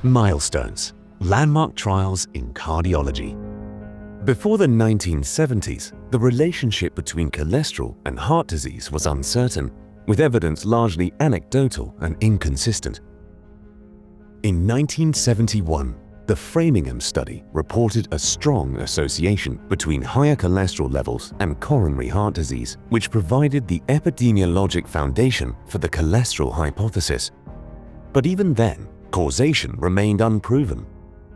Milestones, landmark trials in cardiology. Before the 1970s, the relationship between cholesterol and heart disease was uncertain, with evidence largely anecdotal and inconsistent. In 1971, the Framingham study reported a strong association between higher cholesterol levels and coronary heart disease, which provided the epidemiologic foundation for the cholesterol hypothesis. But even then, causation remained unproven,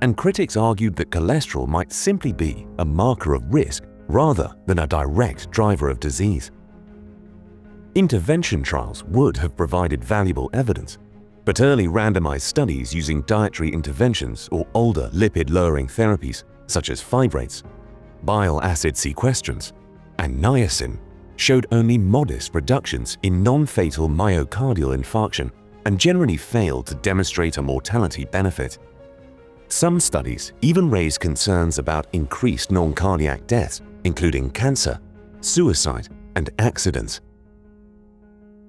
and critics argued that cholesterol might simply be a marker of risk rather than a direct driver of disease. Intervention trials would have provided valuable evidence, but early randomized studies using dietary interventions or older lipid-lowering therapies such as fibrates, bile acid sequestrants, and niacin showed only modest reductions in non-fatal myocardial infarction and generally failed to demonstrate a mortality benefit. Some studies even raised concerns about increased non-cardiac deaths, including cancer, suicide, and accidents.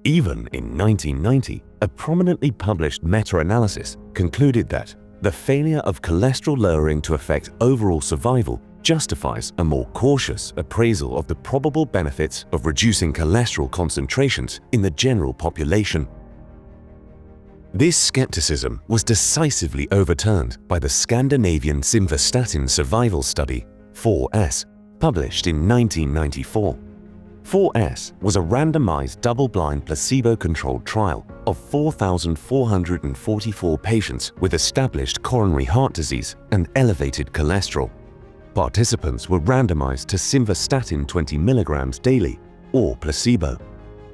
Even in 1990, a prominently published meta-analysis concluded that the failure of cholesterol lowering to affect overall survival justifies a more cautious appraisal of the probable benefits of reducing cholesterol concentrations in the general population. This skepticism was decisively overturned by the Scandinavian Simvastatin Survival Study, 4S, published in 1994. 4S was a randomized double-blind placebo-controlled trial of 4,444 patients with established coronary heart disease and elevated cholesterol. Participants were randomized to simvastatin 20 mg daily or placebo,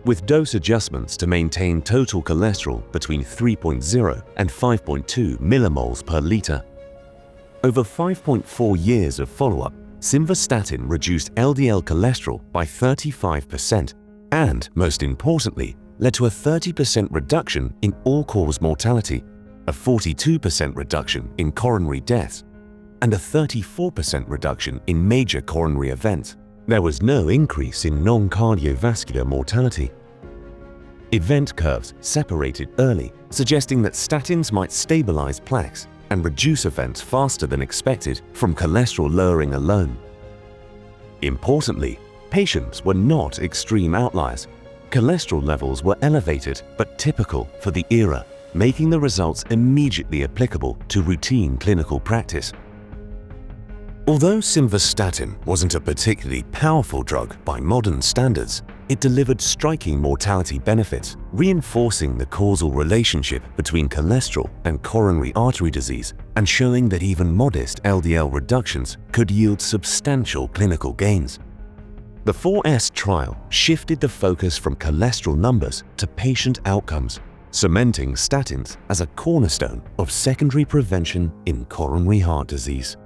with dose adjustments to maintain total cholesterol between 3.0 and 5.2 millimoles per liter. Over 5.4 years of follow-up, simvastatin reduced LDL cholesterol by 35% and, most importantly, led to a 30% reduction in all-cause mortality, a 42% reduction in coronary deaths, and a 34% reduction in major coronary events. There was no increase in non-cardiovascular mortality. Event curves separated early, suggesting that statins might stabilize plaques and reduce events faster than expected from cholesterol lowering alone. Importantly, patients were not extreme outliers. Cholesterol levels were elevated but typical for the era, making the results immediately applicable to routine clinical practice. Although simvastatin wasn't a particularly powerful drug by modern standards, it delivered striking mortality benefits, reinforcing the causal relationship between cholesterol and coronary artery disease and showing that even modest LDL reductions could yield substantial clinical gains. The 4S trial shifted the focus from cholesterol numbers to patient outcomes, cementing statins as a cornerstone of secondary prevention in coronary heart disease.